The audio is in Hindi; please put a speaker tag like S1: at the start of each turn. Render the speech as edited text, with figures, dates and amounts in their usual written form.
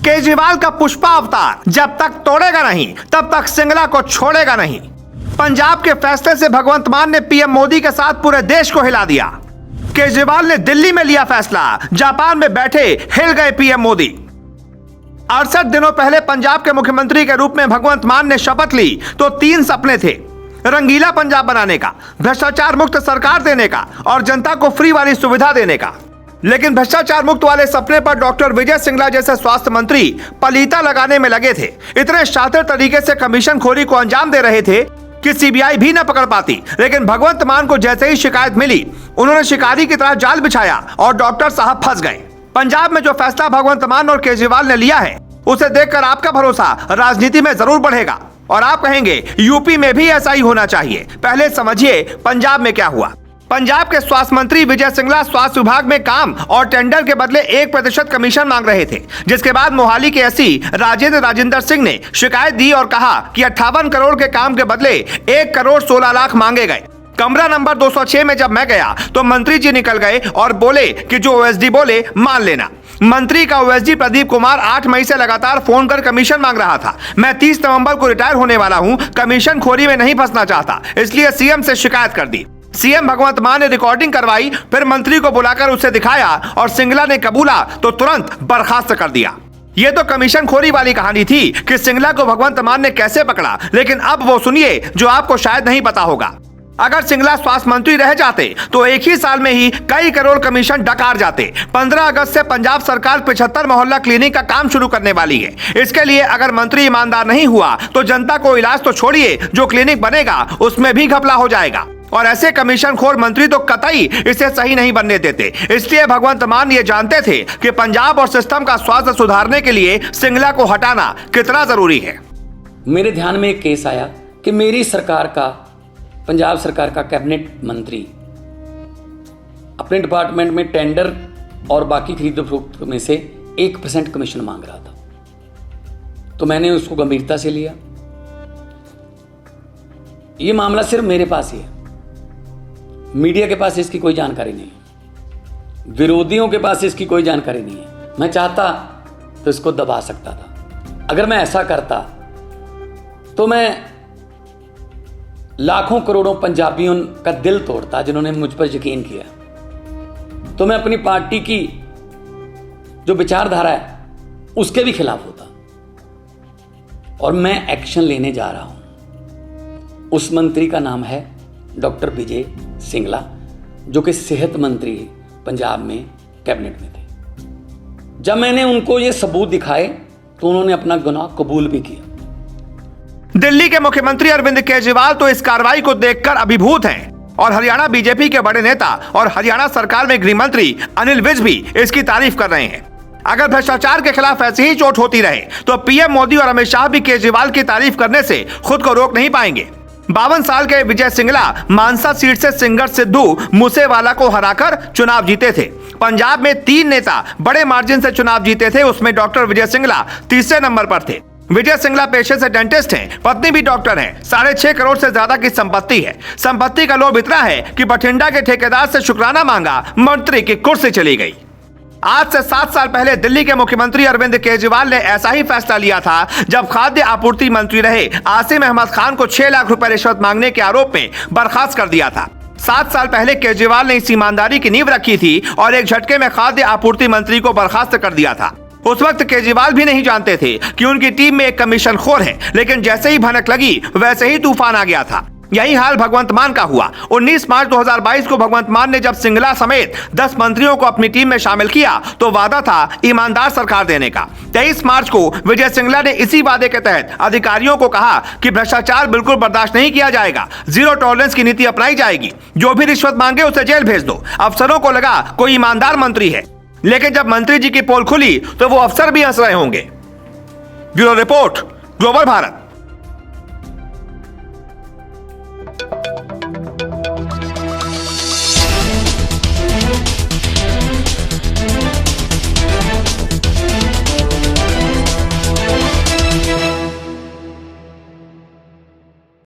S1: केजरीवाल का पुष्पा अवतार जब तक तोड़ेगा नहीं तब तक सिंगला को छोड़ेगा नहीं। पंजाब के फैसले से भगवंत मान ने पीएम मोदी के साथ पूरे देश को हिला दिया। केजरीवाल ने दिल्ली में लिया फैसला, जापान में बैठे हिल गए पीएम मोदी। 68 दिनों पहले पंजाब के मुख्यमंत्री के रूप में भगवंत मान ने शपथ ली तो 3 सपने थे, रंगीला पंजाब बनाने का, भ्रष्टाचार मुक्त सरकार देने का और जनता को फ्री वाली सुविधा देने का। लेकिन भ्रष्टाचार मुक्त वाले सपने पर डॉक्टर विजय सिंगला जैसे स्वास्थ्य मंत्री पलीता लगाने में लगे थे। इतने शातिर तरीके से कमीशन खोरी को अंजाम दे रहे थे कि सीबीआई भी न पकड़ पाती। लेकिन भगवंत मान को जैसे ही शिकायत मिली, उन्होंने शिकारी की तरह जाल बिछाया और डॉक्टर साहब फंस गए। पंजाब में जो फैसला भगवंत मान और केजरीवाल ने लिया है, उसे देखकर आपका भरोसा राजनीति में जरूर बढ़ेगा और आप कहेंगे यूपी में भी ऐसा ही होना चाहिए। पहले समझिए पंजाब में क्या हुआ। पंजाब के स्वास्थ्य मंत्री विजय सिंगला स्वास्थ्य विभाग में काम और टेंडर के बदले 1% कमीशन मांग रहे थे, जिसके बाद मोहाली के एससी राजेंद्र सिंह ने शिकायत दी और कहा कि 58 करोड़ के काम के बदले 1 करोड़ 16 लाख मांगे गए। कमरा नंबर 206 में जब मैं गया तो मंत्री जी निकल गए और बोले कि जो ओएसडी बोले मान लेना। मंत्री का ओएसडी प्रदीप कुमार 8 मई से लगातार फोन कर कमीशन मांग रहा था। मैं 30 नवंबर को रिटायर होने वाला हूं, कमीशन खोरी में नहीं फंसना चाहता, इसलिए सीएम से शिकायत कर दी। सीएम भगवंत मान ने रिकॉर्डिंग करवाई, फिर मंत्री को बुलाकर उसे दिखाया और सिंगला ने कबूला तो तुरंत बर्खास्त कर दिया। ये तो कमीशन खोरी वाली कहानी थी कि सिंगला को भगवंत मान ने कैसे पकड़ा, लेकिन अब वो सुनिए जो आपको शायद नहीं पता होगा। अगर सिंगला स्वास्थ्य मंत्री रह जाते तो एक ही साल में ही कई करोड़ कमीशन डकार जाते। 15 अगस्त से पंजाब सरकार 75 मोहल्ला क्लिनिक का काम शुरू करने वाली है। इसके लिए अगर मंत्री ईमानदार नहीं हुआ तो जनता को इलाज तो छोड़िए, जो क्लिनिक बनेगा उसमें भी घपला हो जाएगा। और ऐसे कमीशन खोर मंत्री तो कतई इसे सही नहीं बनने देते। इसलिए भगवंत मान ये जानते थे कि पंजाब और सिस्टम का स्वास्थ्य सुधारने के लिए सिंगला को हटाना कितना जरूरी है।
S2: मेरे ध्यान में एक केस आया कि मेरी सरकार का, पंजाब सरकार का कैबिनेट मंत्री अपने डिपार्टमेंट में टेंडर और बाकी खरीदो फरोख्त में से 1% कमीशन मांग रहा था। तो मैंने उसको गंभीरता से लिया। ये मामला सिर्फ मेरे पास ही है, मीडिया के पास इसकी कोई जानकारी नहीं है, विरोधियों के पास इसकी कोई जानकारी नहीं है। मैं चाहता तो इसको दबा सकता था। अगर मैं ऐसा करता तो मैं लाखों करोड़ों पंजाबियों का दिल तोड़ता जिन्होंने मुझ पर यकीन किया। तो मैं अपनी पार्टी की जो विचारधारा है उसके भी खिलाफ होता और मैं एक्शन लेने जा रहा हूं। उस मंत्री का नाम है डॉक्टर विजय सिंगला, जो कि सेहत मंत्री पंजाब में कैबिनेट में थे। जब मैंने उनको ये सबूत दिखाए तो उन्होंने अपना गुनाह कबूल भी किया।
S1: दिल्ली के मुख्यमंत्री अरविंद केजरीवाल तो इस कार्रवाई को देखकर अभिभूत हैं और हरियाणा बीजेपी के बड़े नेता और हरियाणा सरकार में गृह मंत्री अनिल विज भी इसकी तारीफ कर रहे हैं। अगर भ्रष्टाचार के खिलाफ ऐसी ही चोट होती रहे तो पीएम मोदी और अमित शाह भी केजरीवाल की तारीफ करने से खुद को रोक नहीं पाएंगे। 52 साल के विजय सिंगला मानसा सीट से सिंगर सिद्धू मूसेवाला को हराकर चुनाव जीते थे। पंजाब में 3 नेता बड़े मार्जिन से चुनाव जीते थे, उसमें डॉक्टर विजय सिंगला तीसरे नंबर पर थे। विजय सिंगला पेशे से डेंटिस्ट हैं, पत्नी भी डॉक्टर हैं। 6.5 करोड़ से ज्यादा की संपत्ति है। संपत्ति का लोभ इतना है कि बठिंडा के ठेकेदार से शुक्राना मांगा, मंत्री की कुर्सी चली गई। आज से 7 साल पहले दिल्ली के मुख्यमंत्री अरविंद केजरीवाल ने ऐसा ही फैसला लिया था जब खाद्य आपूर्ति मंत्री रहे आसिम अहमद खान को 6 लाख रुपए रिश्वत मांगने के आरोप में बर्खास्त कर दिया था। 7 साल पहले केजरीवाल ने इस ईमानदारी की नींव रखी थी और एक झटके में खाद्य आपूर्ति मंत्री को बर्खास्त कर दिया था। उस वक्त केजरीवाल भी नहीं जानते थे कि उनकी टीम में एक कमीशन खोर है, लेकिन जैसे ही भनक लगी वैसे ही तूफान आ गया था। यही हाल भगवंत मान का हुआ। 19 मार्च 2022 को भगवंत मान ने जब सिंगला समेत 10 मंत्रियों को अपनी टीम में शामिल किया तो वादा था ईमानदार सरकार देने का। 23 मार्च को विजय सिंगला ने इसी वादे के तहत अधिकारियों को कहा कि भ्रष्टाचार बिल्कुल बर्दाश्त नहीं किया जाएगा, जीरो टॉलरेंस की नीति अपनाई जाएगी, जो भी रिश्वत मांगे उसे जेल भेज दो। अफसरों को लगा कोई ईमानदार मंत्री है, लेकिन जब मंत्री जी की पोल खुली तो वो अफसर भी हंस रहे होंगे। Bureau report, global Bharat.